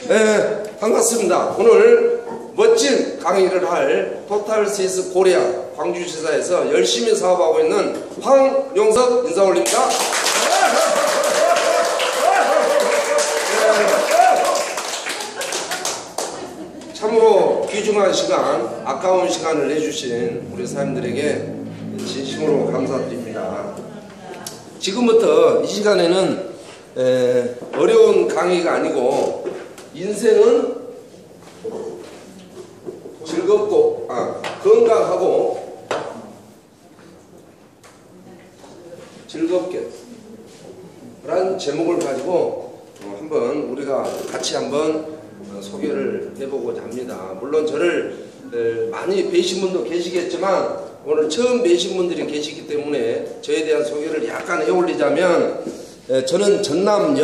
네, 반갑습니다. 오늘 멋진 강의를 할 토탈 스위스 코리아 광주지사에서 열심히 사업하고 있는 황용석 인사 올립니다. 참으로 귀중한 시간, 아까운 시간을 내주신 우리 사람들에게 진심으로 감사드립니다. 지금부터 이 시간에는 어려운 강의가 아니고 인생은 즐겁고 건강하고 즐겁게 라는 제목을 가지고 한번 우리가 같이 한번 소개를 해보고자 합니다. 물론 저를 많이 뵈신 분도 계시겠지만 오늘 처음 뵈신 분들이 계시기 때문에 저에 대한 소개를 약간 해올리자면, 저는 전남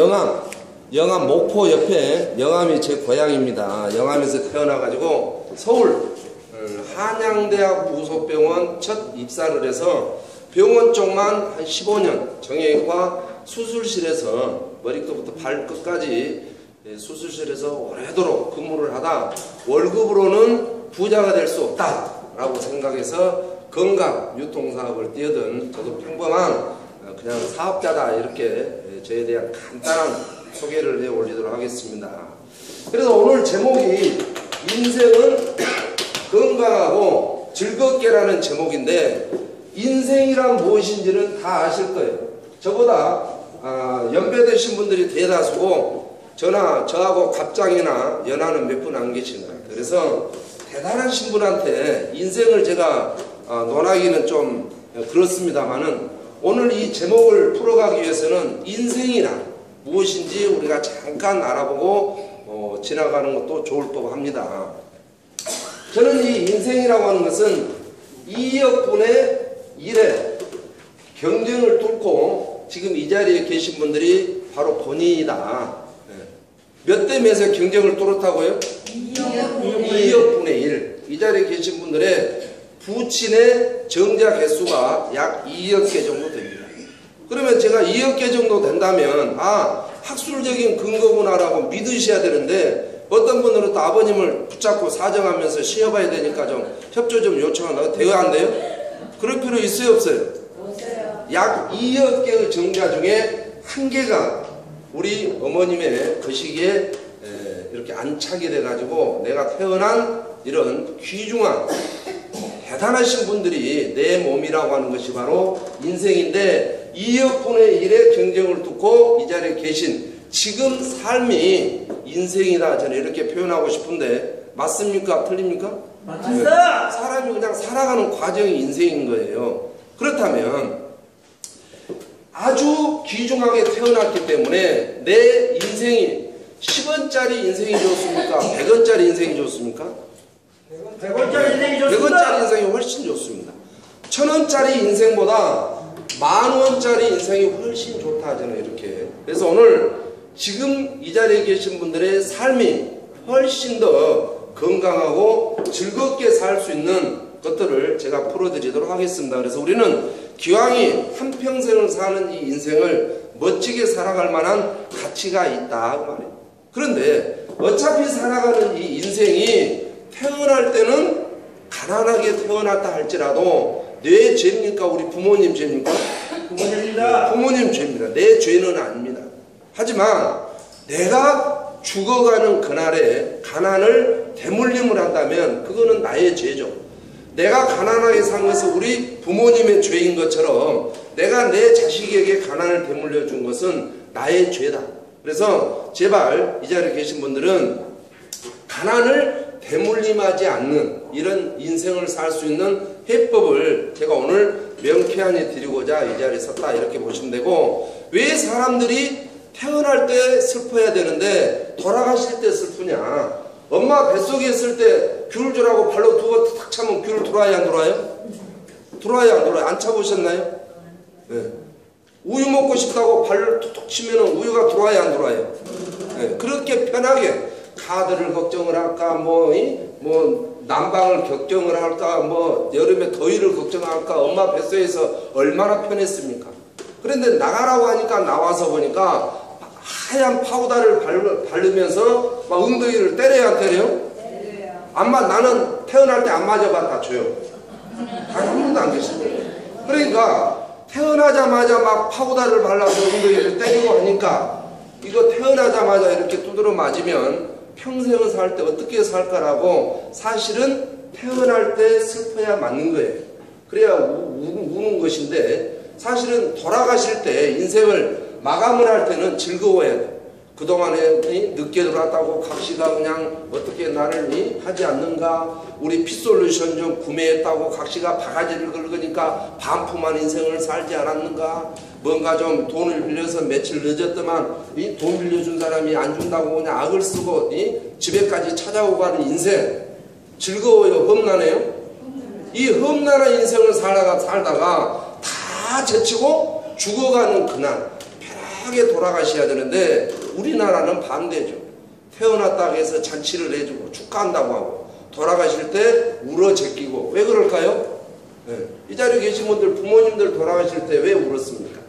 영암 목포 옆에, 영암이 제 고향입니다. 영암에서 태어나가지고 서울 한양대학 부속병원 첫 입사를 해서 병원 쪽만 한 15년 정형외과 수술실에서 머리끝부터 발끝까지 수술실에서 오래도록 근무를 하다 월급으로는 부자가 될 수 없다라고 생각해서 건강 유통사업을 뛰어든 저도 평범한 그냥 사업자다, 이렇게 저에 대한 간단한 소개를 해 올리도록 하겠습니다. 그래서 오늘 제목이 인생은 건강하고 즐겁게라는 제목인데, 인생이란 무엇인지는 다 아실 거예요. 저보다 연배되신 분들이 대다수고 저하고 갑장이나 연하는 몇 분 안 계신 것 같아요. 그래서 대단하신 분한테 인생을 제가 논하기는 좀 그렇습니다만은, 오늘 이 제목을 풀어가기 위해서는 인생이란 무엇인지 우리가 잠깐 알아보고 지나가는 것도 좋을 법합니다. 저는 이 인생이라고 하는 것은 2억분의 1의 경쟁을 뚫고 지금 이 자리에 계신 분들이 바로 본인이다. 몇 대 몇의 경쟁을 뚫었다고요? 2억분의 1. 이 자리에 계신 분들의 부친의 정자 개수가 약 2억 개 정도 됩니다. 그러면 제가 2억 개 정도 된다면 학술적인 근거구나라고 믿으셔야 되는데, 어떤 분들은 또 아버님을 붙잡고 사정하면서 쉬어봐야 되니까 좀 협조 좀 요청한다고. 돼요, 안 돼요? 그럴 필요 있어요, 없어요? 없어요. 약 2억 개의 정자 중에 한 개가 우리 어머님의 거시기에 이렇게 안착이 돼가지고 내가 태어난 이런 귀중한 대단하신 분들이 내 몸이라고 하는 것이 바로 인생인데, 2억분의 1의 경쟁을 뚫고 이 자리에 계신 지금 삶이 인생이다, 저는 이렇게 표현하고 싶은데, 맞습니까? 틀립니까? 맞습니다. 사람이 그냥 살아가는 과정이 인생인 거예요. 그렇다면 아주 귀중하게 태어났기 때문에 내 인생이 10원짜리 인생이 좋습니까? 100원짜리 인생이 좋습니까? 100원짜리 인생이 좋습니다. 100원짜리 인생이 훨씬 좋습니다. 1000원짜리 인생보다 10,000원짜리 인생이 훨씬 좋다, 저는 이렇게. 그래서 오늘 지금 이 자리에 계신 분들의 삶이 훨씬 더 건강하고 즐겁게 살 수 있는 것들을 제가 풀어드리도록 하겠습니다. 그래서 우리는 기왕이 한평생을 사는 이 인생을 멋지게 살아갈 만한 가치가 있다, 그 말이에요. 그런데 어차피 살아가는 이 인생이 태어날 때는 가난하게 태어났다 할지라도 내 죄입니까? 우리 부모님 죄입니까? 부모님입니다. 부모님 죄입니다. 내 죄는 아닙니다. 하지만 내가 죽어가는 그날에 가난을 대물림을 한다면 그거는 나의 죄죠. 내가 가난하게 산 것은 우리 부모님의 죄인 것처럼 내가 내 자식에게 가난을 대물려 준 것은 나의 죄다. 그래서 제발 이 자리에 계신 분들은 가난을 대물림하지 않는 이런 인생을 살 수 있는 해법을 제가 오늘 명쾌하게 드리고자 이 자리에 섰다, 이렇게 보시면 되고, 왜 사람들이 태어날 때 슬퍼야 되는데 돌아가실 때 슬프냐? 엄마 뱃속에 있을 때 귤 주라고 발로 두 번 탁 차면 귤 들어와야 안 들어와요? 들어와야 안 들어와요? 안 차보셨나요? 네. 우유 먹고 싶다고 발을 툭툭 치면 우유가 들어와야 안 들어와요? 네. 그렇게 편하게 카드를 걱정을 할까, 난방을 걱정을 할까, 여름에 더위를 걱정할까, 엄마 뱃속에서 얼마나 편했습니까? 그런데 나가라고 하니까 나와서 보니까 하얀 파우더를 바르면서 막 엉덩이를 때려야 안 때려요? 나는 태어날 때 안 맞아봤다 줘요. 한 분도 안 계시네. 그러니까 태어나자마자 막 파우더를 발라서 엉덩이를 때리고 하니까 이거 태어나자마자 이렇게 두드러 맞으면 평생을 살 때 어떻게 살까라고 사실은 태어날 때 슬퍼야 맞는 거예요. 그래야 우는 것인데 사실은 돌아가실 때 인생을 마감을 할 때는 즐거워야 돼. 그동안에 늦게 들어왔다고 각시가 그냥 어떻게 나를 하지 않는가, 우리 피솔루션 좀 구매했다고 각시가 바가지를 긁으니까 반품한 인생을 살지 않았는가, 뭔가 좀 돈을 빌려서 며칠 늦었더만 이 돈 빌려준 사람이 안 준다고 그냥 악을 쓰고 집에까지 찾아오고 하는 인생 즐거워요? 험난해요? 이 험난한 인생을 살다가 다 제치고 죽어가는 그날 편하게 돌아가셔야 되는데 우리나라는 반대죠. 태어났다고 해서 잔치를 해주고 축하한다고 하고 돌아가실 때 울어 제끼고. 왜 그럴까요? 네. 이 자리에 계신 분들 부모님들 돌아가실 때 왜 울었습니까?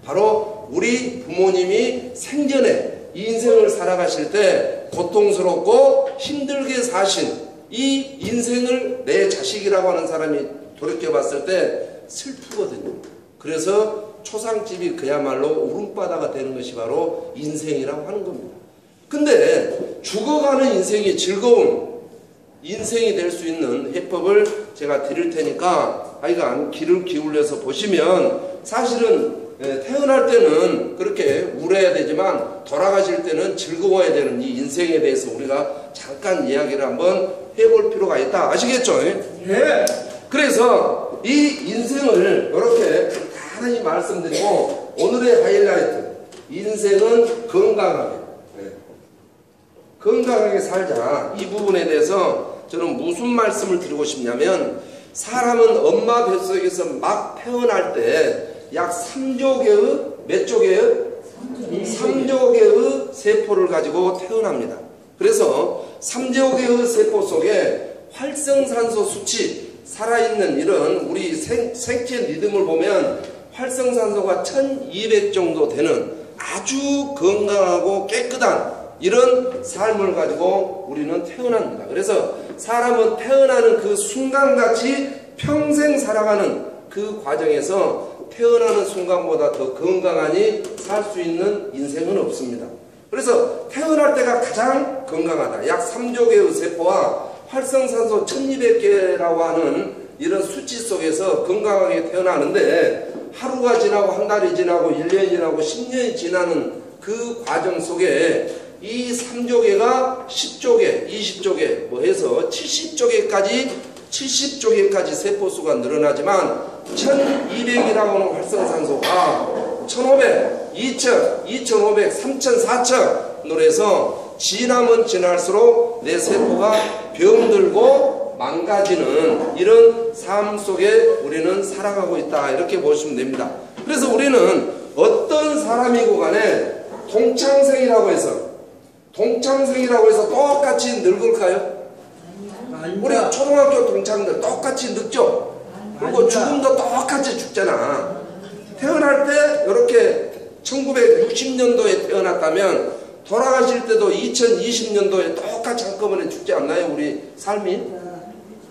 바로 우리 부모님이 생전에 이 인생을 살아가실 때 고통스럽고 힘들게 사신 이 인생을 내 자식이라고 하는 사람이 돌이켜봤을 때 슬프거든요. 그래서 초상집이 그야말로 울음바다가 되는 것이 바로 인생이라고 하는 겁니다. 근데 죽어가는 인생이 즐거운 인생이 될 수 있는 해법을 제가 드릴 테니까 하여간 귀를 기울여서 보시면 사실은 태어날 때는 그렇게 울어야 되지만 돌아가실 때는 즐거워야 되는 이 인생에 대해서 우리가 잠깐 이야기를 한번 해볼 필요가 있다. 아시겠죠? 네. 그래서 이 인생을 이렇게 간단히 말씀드리고 오늘의 하이라이트, 인생은 건강하게 건강하게 살자, 이 부분에 대해서 저는 무슨 말씀을 드리고 싶냐면, 사람은 엄마 뱃속에서 막 태어날 때 약 3조 개의 몇 조 개의? 3조 개의 세포를 가지고 태어납니다. 그래서 3조 개의 세포 속에 활성산소 수치, 살아있는 이런 우리 생체 리듬을 보면 활성산소가 1200 정도 되는 아주 건강하고 깨끗한 이런 삶을 가지고 우리는 태어납니다. 그래서 사람은 태어나는 그 순간같이 평생 살아가는 그 과정에서 태어나는 순간보다 더 건강하니 살 수 있는 인생은 없습니다. 그래서 태어날 때가 가장 건강하다. 약 3조 개의 세포와 활성산소 1200개라고 하는 이런 수치 속에서 건강하게 태어나는데, 하루가 지나고 한 달이 지나고 1년이 지나고 10년이 지나는 그 과정 속에 이 3조 개가 10조 개, 20조 개 뭐 해서 70조 개까지 세포수가 늘어나지만 1200이라고 하는 활성산소가 1500, 2000, 2500, 3000, 4000으로 해서 지나면 지날수록 내 세포가 병들고 망가지는 이런 삶 속에 우리는 살아가고 있다, 이렇게 보시면 됩니다. 그래서 우리는 어떤 사람이고 간에 동창생이라고 해서 똑같이 늙을까요? 우리 초등학교 동창들 똑같이 늙죠? 그리고 죽음도 똑같이 죽잖아. 태어날 때 이렇게 1960년도에 태어났다면 돌아가실 때도 2020년도에 똑같이 한꺼번에 죽지 않나요? 우리 삶이?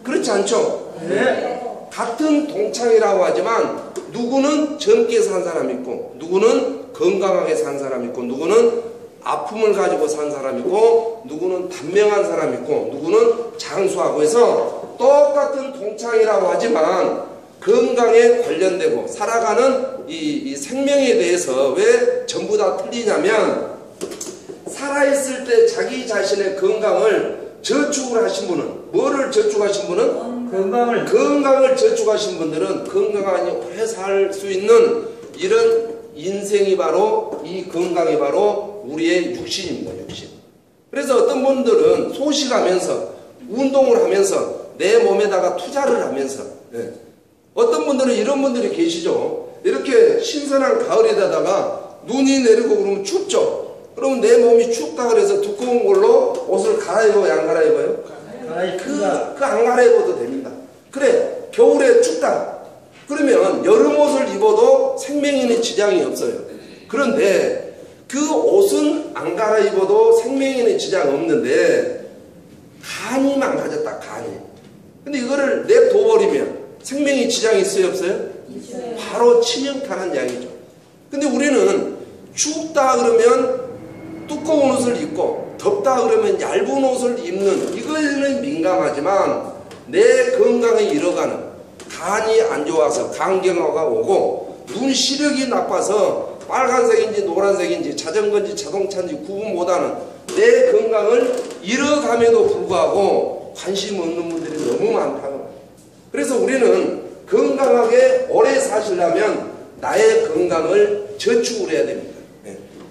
그렇지 않죠? 네. 같은 동창이라고 하지만 누구는 젊게 산 사람 있고, 누구는 건강하게 산 사람 있고, 누구는 아픔을 가지고 산 사람 있고, 누구는 단명한 사람 있고, 누구는 장수하고 해서 똑같은 동창이라고 하지만 건강에 관련되고 살아가는 이 생명에 대해서 왜 전부 다 틀리냐면, 살아있을 때 자기 자신의 건강을 저축을 하신 분은, 뭐를 저축하신 분은? 건강을 저축하신 분들은 건강하니 오래 살 수 있는 이런 인생이 바로, 이 건강이 바로 우리의 육신입니다. 육신. 그래서 어떤 분들은 소식하면서 운동을 하면서 내 몸에다가 투자를 하면서, 어떤 분들은 이런 분들이 계시죠. 이렇게 신선한 가을에다가 눈이 내리고 그러면 춥죠. 그러면 내 몸이 춥다 그래서 두꺼운 걸로 옷을 갈아입어요, 안 갈아입어요? 그 안 갈아입어도 됩니다. 그래, 겨울에 춥다 그러면 여름 옷을 입어도 생명에는 지장이 없어요. 그런데 그 옷은 안 갈아입어도 생명에는 지장 없는데 간이 망가졌다. 간이. 근데 이거를 냅둬버리면 생명에 지장이 있어요 없어요? 바로 치명타란 이야기죠. 근데 우리는 춥다 그러면 두꺼운 옷을 입고 덥다 그러면 얇은 옷을 입는 이거에는 민감하지만 내 건강에 잃어가는 간이 안 좋아서 간경화가 오고 눈 시력이 나빠서 빨간색인지 노란색인지 자전거인지 자동차인지 구분 못하는 내 건강을 잃어감에도 불구하고 관심 없는 분들이 너무 많다고. 그래서 우리는 건강하게 오래 사시려면 나의 건강을 저축을 해야 됩니다.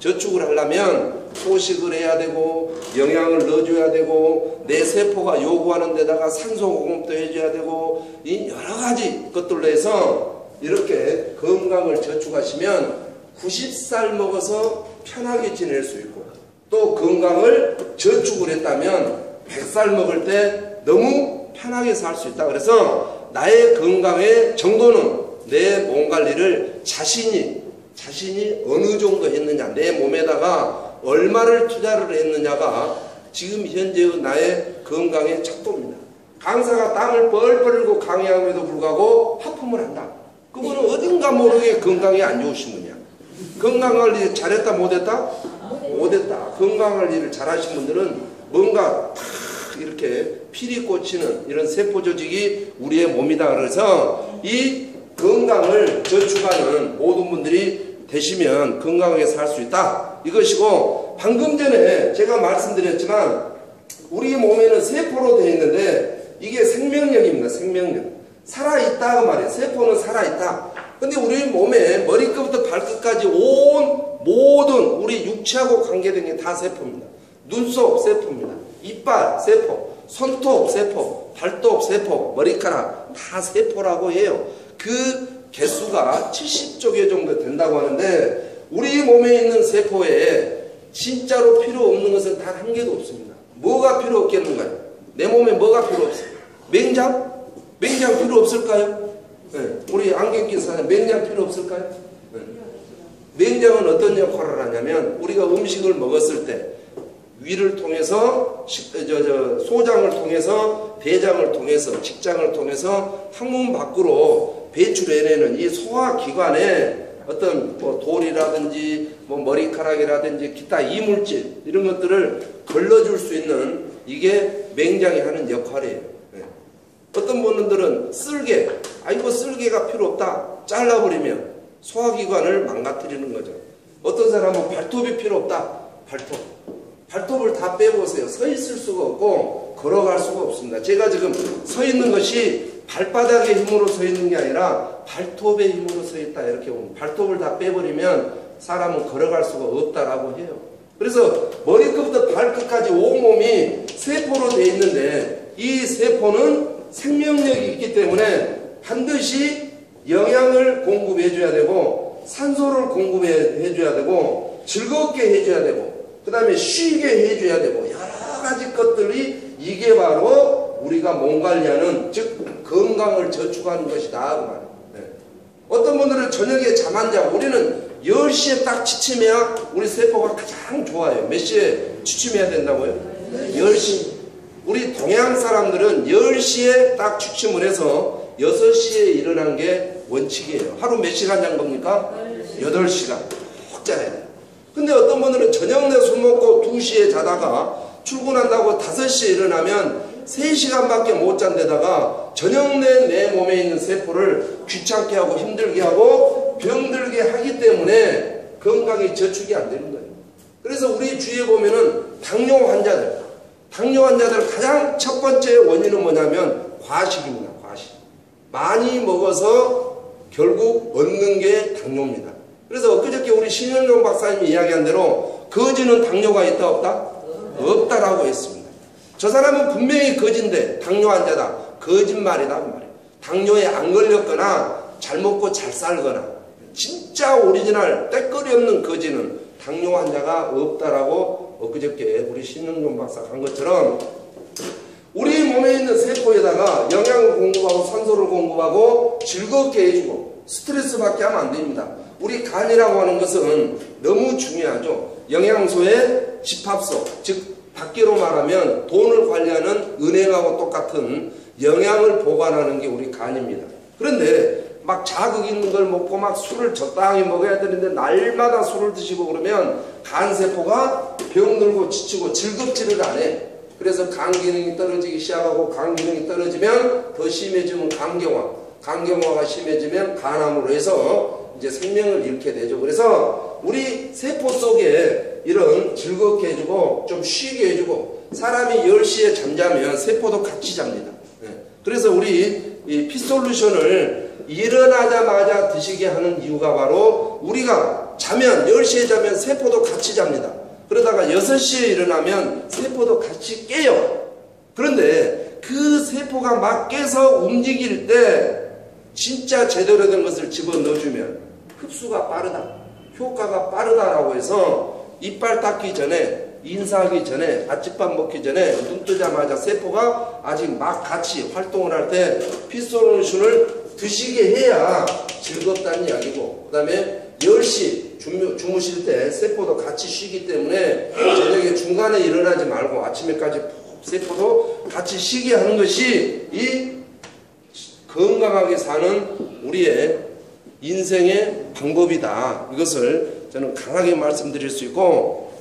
저축을 하려면 소식을 해야 되고 영양을 넣어줘야 되고 내 세포가 요구하는 데다가 산소 공급도 해줘야 되고 이 여러 가지 것들로 해서 이렇게 건강을 저축하시면 90살 먹어서 편하게 지낼 수 있고 또 건강을 저축을 했다면 100살 먹을 때 너무 편하게 살 수 있다. 그래서 나의 건강의 정도는 내 몸 관리를 자신이 어느 정도 했느냐, 내 몸에다가 얼마를 투자를 했느냐가 지금 현재의 나의 건강의 척도입니다. 강사가 땀을 뻘뻘 흘리고 강의함에도 불구하고 하품을 한다. 그거는 어딘가 모르게 건강이 안 좋으신 분이야. 건강관리 잘했다 못했다? 못했다. 건강관리를 잘하신 분들은 뭔가 탁 이렇게 피리 꽂히는 이런 세포 조직이 우리의 몸이다. 그래서 이 건강을 저축하는 모든 분들이 되시면 건강하게 살 수 있다. 이것이고 방금 전에 제가 말씀드렸지만 우리 몸에는 세포로 되어 있는데 이게 생명력입니다. 생명력. 살아있다 그 말이에요. 세포는 살아있다. 근데 우리 몸에 머리끝부터 발끝까지 온 모든 우리 육체하고 관계된 게 다 세포입니다. 눈썹 세포입니다. 이빨 세포, 손톱 세포, 발톱 세포, 머리카락 다 세포라고 해요. 그 개수가 70조 개 정도 된다고 하는데 우리 몸에 있는 세포에 진짜로 필요 없는 것은 단 한 개도 없습니다. 뭐가 필요 없겠는가요? 내 몸에 뭐가 필요 없어요? 맹장? 맹장 필요 없을까요? 네. 우리 안경 낀 사람 맹장 필요 없을까요? 네. 맹장은 어떤 역할을 하냐면 우리가 음식을 먹었을 때 위를 통해서 소장을 통해서 대장을 통해서 직장을 통해서 항문 밖으로 배출해내는 이 소화기관에 어떤 뭐 돌이라든지 뭐 머리카락이라든지 기타 이물질 이런 것들을 걸러줄 수 있는 이게 맹장이 하는 역할이에요. 네. 어떤 분들은 쓸개, 아이고 쓸개가 필요 없다 잘라버리면 소화기관을 망가뜨리는 거죠. 어떤 사람은 발톱이 필요 없다. 발톱을 다 빼보세요. 서 있을 수가 없고 걸어갈 수가 없습니다. 제가 지금 서 있는 것이 발바닥의 힘으로 서 있는 게 아니라 발톱의 힘으로 서 있다 이렇게 보면 발톱을 다 빼버리면 사람은 걸어갈 수가 없다라고 해요. 그래서 머리끝부터 발끝까지 온몸이 세포로 되어 있는데 이 세포는 생명력이 있기 때문에 반드시 영양을 공급해 줘야 되고 산소를 공급해 줘야 되고 즐겁게 해줘야 되고 그 다음에 쉬게 해줘야 되고 여러 가지 것들이 이게 바로 우리가 몸 관리하는 즉 건강을 저축하는 것이다 그 말이에요. 네. 어떤 분들은 저녁에 잠 안 자고 우리는 10시에 딱 취침해야 우리 세포가 가장 좋아요. 몇 시에 취침해야 된다고요? 10시. 우리 동양 사람들은 10시에 딱 취침을 해서 6시에 일어난 게 원칙이에요. 하루 몇 시간 잔 겁니까? 8시간. 푹 자야 돼요. 근데 어떤 분들은 저녁 내 술 먹고 2시에 자다가 출근한다고 5시에 일어나면 3시간밖에 못 잔데다가 저녁 내 몸에 있는 세포를 귀찮게 하고 힘들게 하고 병들게 하기 때문에 건강이 저축이 안 되는 거예요. 그래서 우리 주위에 보면은 당뇨 환자들 가장 첫 번째 원인은 뭐냐면 과식입니다. 과식. 많이 먹어서 결국 얻는 게 당뇨입니다. 그래서 엊그저께 우리 신현종 박사님이 이야기한 대로 거지는 당뇨가 있다 없다? 없다라고 했습니다. 저 사람은 분명히 거지인데 당뇨 환자다. 거짓말이다 그 말이에요. 당뇨에 안 걸렸거나 잘 먹고 잘 살거나 진짜 오리지널 때거리 없는 거지는 당뇨 환자가 없다라고 엊그저께 우리 신현종 박사가 한 것처럼 우리 몸에 있는 세포에다가 영양을 공급하고 산소를 공급하고 즐겁게 해주고 스트레스 받게 하면 안 됩니다. 우리 간이라고 하는 것은 너무 중요하죠. 영양소의 집합소, 즉 밖으로 말하면 돈을 관리하는 은행하고 똑같은 영양을 보관하는 게 우리 간입니다. 그런데 막 자극 있는 걸 먹고 막 술을 적당히 먹어야 되는데 날마다 술을 드시고 그러면 간세포가 병들고 지치고 즐겁지를 않아. 그래서 간 기능이 떨어지기 시작하고 간 기능이 떨어지면 더 심해지면 간경화, 간경화가 심해지면 간암으로 해서 이제 생명을 잃게 되죠. 그래서 우리 세포 속에 이런 즐겁게 해주고 좀 쉬게 해주고 사람이 10시에 잠자면 세포도 같이 잡니다. 그래서 우리 이 피솔루션을 일어나자마자 드시게 하는 이유가 바로 우리가 자면 10시에 자면 세포도 같이 잡니다. 그러다가 6시에 일어나면 세포도 같이 깨요. 그런데 그 세포가 막 깨서 움직일 때 진짜 제대로 된 것을 집어넣어주면 흡수가 빠르다, 효과가 빠르다라고 해서 이빨 닦기 전에, 인사하기 전에, 아침밥 먹기 전에 눈 뜨자마자 세포가 아직 막 같이 활동을 할 때 피솔루션을 드시게 해야 즐겁다는 이야기고, 그 다음에 10시 주무실 때 세포도 같이 쉬기 때문에 저녁에 중간에 일어나지 말고 아침에까지 푹 세포도 같이 쉬게 하는 것이 이 건강하게 사는 우리의 인생의 방법이다. 이것을 저는 강하게 말씀드릴 수 있고,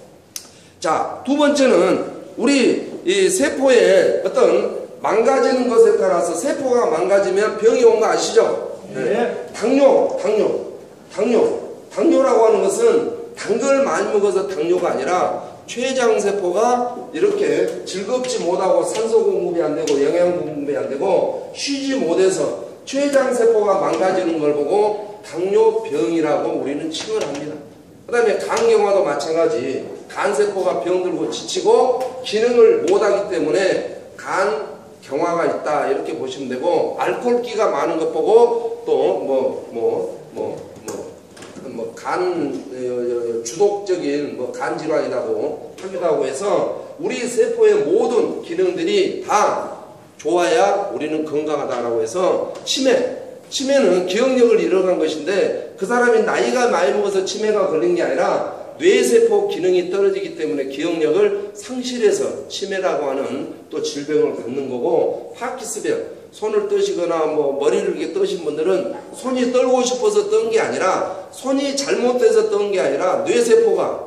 자, 두 번째는 우리 이 세포의 어떤 망가지는 것에 따라서 세포가 망가지면 병이 온 거 아시죠? 네. 당뇨라고 하는 것은 단 걸 많이 먹어서 당뇨가 아니라 췌장세포가 이렇게 즐겁지 못하고 산소 공급이 안 되고 영양 공급이 안 되고 쉬지 못해서 췌장세포가 망가지는 걸 보고 당뇨병이라고 우리는 칭을 합니다. 그 다음에 간경화도 마찬가지. 간세포가 병들고 지치고 기능을 못하기 때문에 간경화가 있다 이렇게 보시면 되고, 알코올기가 많은 것 보고 또 주독적인 간질환이라고 하기도 하고 해서 우리 세포의 모든 기능들이 다 좋아야 우리는 건강하다라고 해서 치매는 기억력을 잃어간 것인데 그 사람이 나이가 많이 먹어서 치매가 걸린 게 아니라 뇌세포 기능이 떨어지기 때문에 기억력을 상실해서 치매라고 하는 또 질병을 갖는 거고, 파킨슨병, 손을 떠시거나 머리를 이렇게 떠신 분들은 손이 떨고 싶어서 떤 게 아니라 손이 잘못돼서 떤 게 아니라 뇌세포가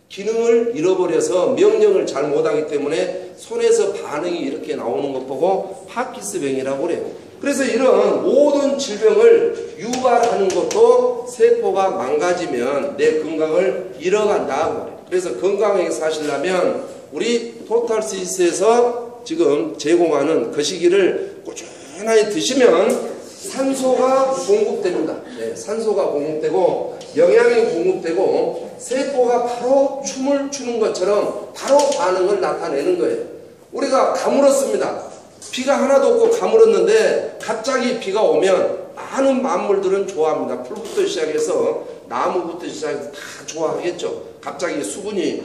기능을 잃어버려서 명령을 잘 못하기 때문에 손에서 반응이 이렇게 나오는 것 보고 파킨슨병이라고 그래요. 그래서 이런 모든 질병을 유발하는 것도 세포가 망가지면 내 건강을 잃어간다. 그래서 건강하게 사시려면 우리 토탈스위스에서 지금 제공하는 거시기를 꾸준히 드시면 산소가 공급됩니다. 네, 산소가 공급되고 영양이 공급되고 세포가 바로 춤을 추는 것처럼 바로 반응을 나타내는 거예요. 우리가 가물었습니다. 비가 하나도 없고 가물었는데 갑자기 비가 오면 많은 만물들은 좋아합니다. 풀부터 시작해서 나무부터 시작해서 다 좋아하겠죠. 갑자기 수분이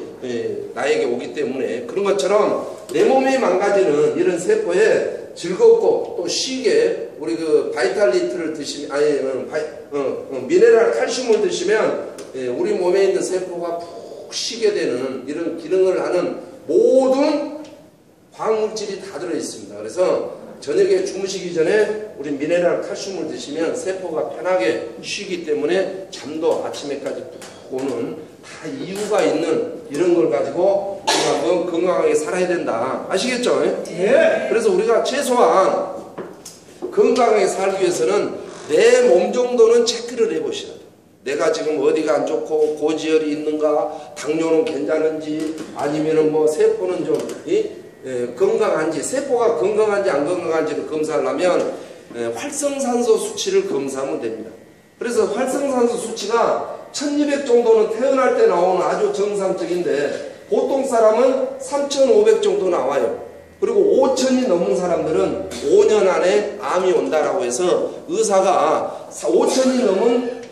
나에게 오기 때문에. 그런 것처럼 내 몸이 망가지는 이런 세포에 즐겁고 또 쉬게 우리 그 바이탈리트를 드시면 미네랄 칼슘을 드시면 우리 몸에 있는 세포가 푹 쉬게 되는 이런 기능을 하는 모든 광물질이 다 들어있습니다. 그래서 저녁에 주무시기 전에 우리 미네랄 칼슘을 드시면 세포가 편하게 쉬기 때문에 잠도 아침에까지 푹 오는 다 이유가 있는 이런 걸 가지고 우리가 한번 건강하게 살아야 된다. 아시겠죠? 예. 그래서 우리가 최소한 건강하게 살기 위해서는 내 몸 정도는 체크를 해보시라. 내가 지금 어디가 안 좋고 고지혈이 있는가, 당뇨는 괜찮은지, 아니면은 세포는 좀 건강한지, 세포가 건강한지 안 건강한지를 검사하려면 활성산소 수치를 검사하면 됩니다. 그래서 활성산소 수치가 1200 정도는 태어날 때 나오는 아주 정상적인데 보통 사람은 3500 정도 나와요. 그리고 5000이 넘은 사람들은 5년 안에 암이 온다라고 해서 의사가 5000이 넘은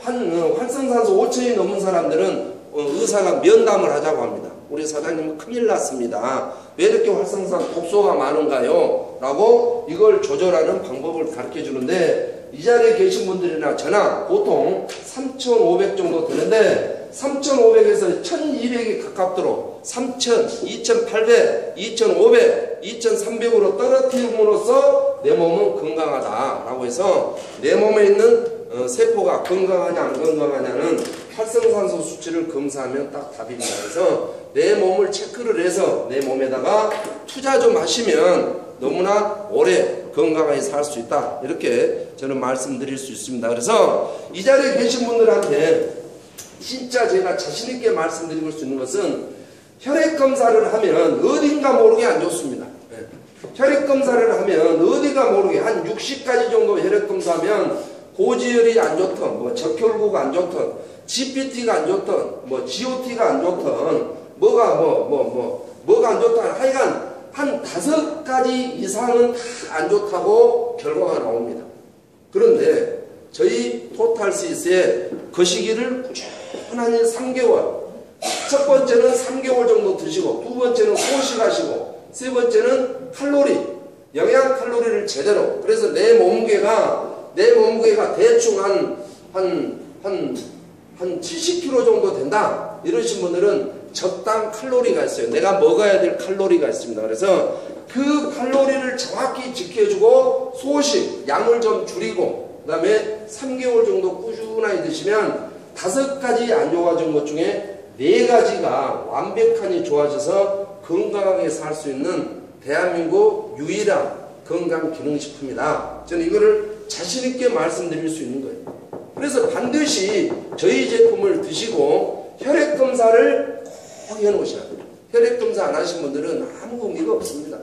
활성산소 5000이 넘은 사람들은 의사가 면담을 하자고 합니다. 우리 사장님은 큰일 났습니다. 왜 이렇게 활성산 독소가 많은가요? 라고 이걸 조절하는 방법을 가르쳐 주는데 이 자리에 계신 분들이나 저나 보통 3,500 정도 드는데 3,500에서 1,200이 가깝도록 3,000, 2,800, 2,500, 2,300으로 떨어뜨림으로써 내 몸은 건강하다라고 해서 내 몸에 있는 세포가 건강하냐 안 건강하냐는 활성산소 수치를 검사하면 딱 답입니다. 그래서 내 몸을 체크를 해서 내 몸에다가 투자 좀 하시면 너무나 오래 건강하게 살 수 있다. 이렇게 저는 말씀드릴 수 있습니다. 그래서 이 자리에 계신 분들한테 진짜 제가 자신있게 말씀드리고 수 있는 것은 혈액검사를 하면 어딘가 모르게 안 좋습니다. 혈액검사를 하면 어디가 모르게 한 60가지 정도 혈액검사하면 고지혈이 안 좋던, 뭐 적혈구가 안 좋던, GPT가 안 좋던, 뭐 GOT가 안 좋던, 뭐가 안 좋던, 하여간 한 5가지 이상은 다 안 좋다고 결과가 나옵니다. 그런데 저희 토탈스윗의 거시기를 꾸준히 3개월, 첫 번째는 3개월 정도 드시고, 두 번째는 소식하시고, 세 번째는 칼로리, 영양 칼로리를 제대로. 그래서 내 몸무게가 대충 한 70kg 정도 된다. 이러신 분들은 적당 칼로리가 있어요. 내가 먹어야 될 칼로리가 있습니다. 그래서 그 칼로리를 정확히 지켜주고 소식, 양을 좀 줄이고 그 다음에 3개월 정도 꾸준히 드시면 5가지 안 좋아진 것 중에 4가지가 완벽하게 좋아져서 건강하게 살 수 있는 대한민국 유일한 건강기능식품이다. 저는 이거를 자신있게 말씀드릴 수 있는 거예요. 그래서 반드시 저희 제품을 드시고 혈액검사를 꼭 해놓으셔야 돼요. 혈액검사 안 하신 분들은 아무 의미가 없습니다.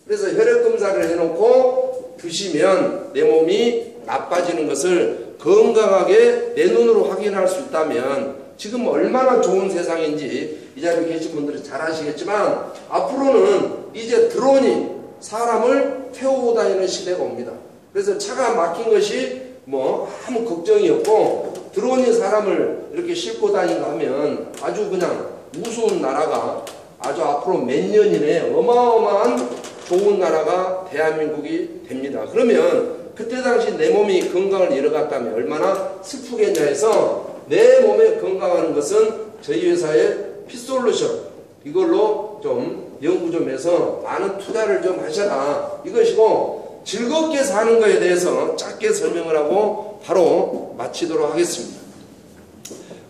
그래서 혈액검사를 해놓고 드시면 내 몸이 나빠지는 것을 건강하게 내 눈으로 확인할 수 있다면 지금 얼마나 좋은 세상인지 이 자리에 계신 분들은 잘 아시겠지만 앞으로는 이제 드론이 사람을 태우고 다니는 시대가 옵니다. 그래서 차가 막힌 것이 뭐 아무 걱정이 없고 드론이 사람을 이렇게 싣고 다닌다 하면 아주 그냥 무서운 나라가 아주 앞으로 몇 년 이내에 어마어마한 좋은 나라가 대한민국이 됩니다. 그러면 그때 당시 내 몸이 건강을 잃어갔다면 얼마나 슬프겠냐 해서 내 몸에 건강하는 것은 저희 회사의 피솔루션 이걸로 좀 연구 좀 해서 많은 투자를 좀 하셔라 이것이고 즐겁게 사는 것에 대해서 짧게 설명을 하고 바로 마치도록 하겠습니다.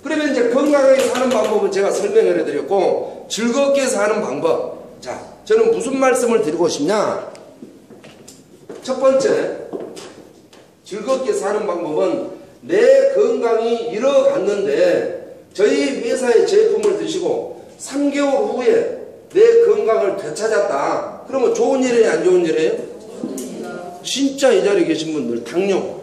그러면 이제 건강하게 사는 방법은 제가 설명을 해드렸고 즐겁게 사는 방법. 자, 저는 무슨 말씀을 드리고 싶냐? 첫 번째, 즐겁게 사는 방법은 내 건강이 잃어갔는데 저희 회사의 제품을 드시고 3개월 후에 내 건강을 되찾았다. 그러면 좋은 일이에요? 안 좋은 일이에요? 진짜 이 자리에 계신 분들 당뇨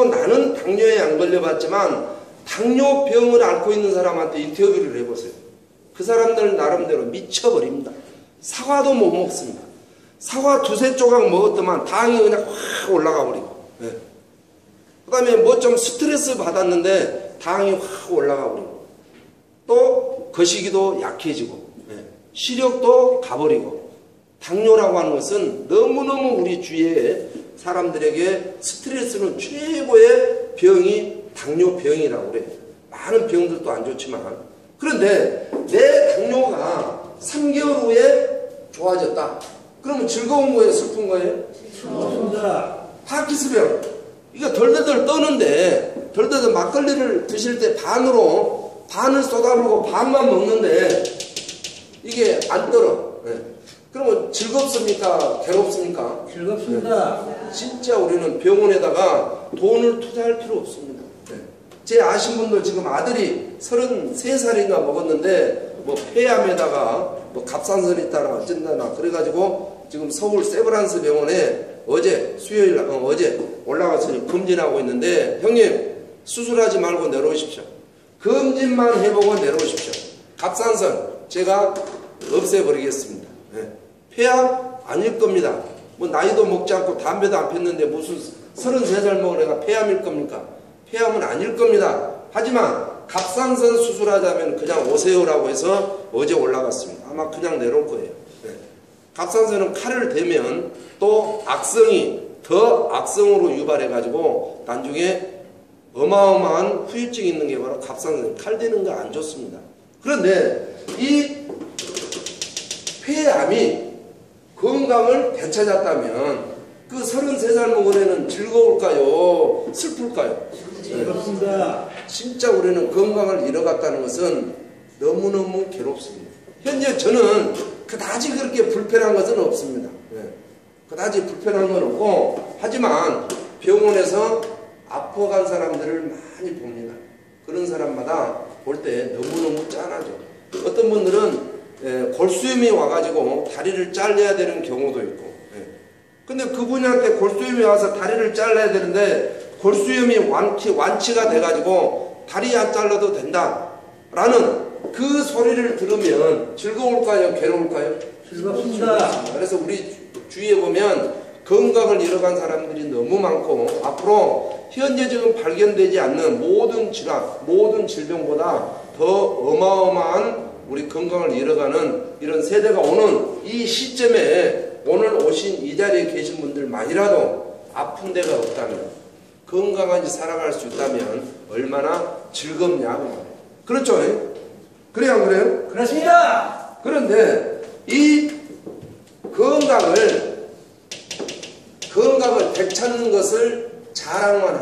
나는 당뇨에 안 걸려봤지만 당뇨병을 앓고 있는 사람한테 인터뷰를 해보세요. 그 사람들 나름대로 미쳐버립니다. 사과도 못 먹습니다. 사과 2-3조각 먹었더만 당이 그냥 확 올라가 버리고 그 다음에 뭐 좀 스트레스 받았는데 당이 확 올라가 버리고 또 거시기도 약해지고 시력도 가버리고 당뇨라고 하는 것은 너무너무 우리 주위에 사람들에게 스트레스는 최고의 병이 당뇨병이라고 그래요. 많은 병들도 안 좋지만 그런데 내 당뇨가 3개월 후에 좋아졌다. 그러면 즐거운 거예요? 슬픈 거예요? 좋습니다. 파킨슨병 이거 덜덜덜 떠는데 덜덜덜 막걸리를 드실 때 반을 쏟아부고 반만 먹는데 이게 안 떨어. 그러면 즐겁습니까? 괴롭습니까? 즐겁습니다. 진짜 우리는 병원에다가 돈을 투자할 필요 없습니다. 제 아신 분들 지금 아들이 33살인가 먹었는데 뭐 폐암에다가 뭐 갑상선 있다나 어쩐다나 그래가지고 지금 서울 세브란스 병원에 어제 올라가서 검진하고 있는데 형님 수술하지 말고 내려오십시오. 검진만 해보고 내려오십시오. 갑상선 제가 없애버리겠습니다. 폐암 아닐 겁니다. 뭐 나이도 먹지 않고 담배도 안 폈는데 무슨 33살 먹은 애가 폐암일 겁니까? 폐암은 아닐 겁니다. 하지만 갑상선 수술하자면 그냥 오세요라고 해서 어제 올라갔습니다. 아마 그냥 내려올 거예요. 갑상선은 칼을 대면 또 악성이 더 악성으로 유발해가지고 나중에 어마어마한 후유증이 있는 게 바로 갑상선, 칼대는 거 안 좋습니다. 그런데 이 폐암이 건강을 되찾았다면 그 33살 먹은 애는 즐거울까요? 슬플까요? 즐겁습니다. 진짜 우리는 건강을 잃어갔다는 것은 너무너무 괴롭습니다. 현재 저는 그다지 그렇게 불편한 것은 없습니다. 그다지 불편한 건 없고, 하지만 병원에서 아파간 사람들을 많이 봅니다. 그런 사람마다 볼 때 너무너무 짠하죠. 어떤 분들은 골수염이 와가지고 다리를 잘라야 되는 경우도 있고, 근데 그분한테 골수염이 와서 다리를 잘라야 되는데 골수염이 완치가 돼가지고 다리 안 잘라도 된다라는 그 소리를 들으면 즐거울까요? 괴로울까요? 즐겁습니다. 그래서 우리 주위에 보면 건강을 잃어간 사람들이 너무 많고, 앞으로 현재 지금 발견되지 않는 모든 질환, 모든 질병보다 더 어마어마한 우리 건강을 잃어가는 이런 세대가 오는 이 시점에 오늘 오신 이 자리에 계신 분들만이라도 아픈 데가 없다면, 건강하게 살아갈 수 있다면 얼마나 즐겁냐. 그렇죠? 그래요, 안 그래요? 그렇습니다. 그런데 이 건강을 되찾는 것을 자랑만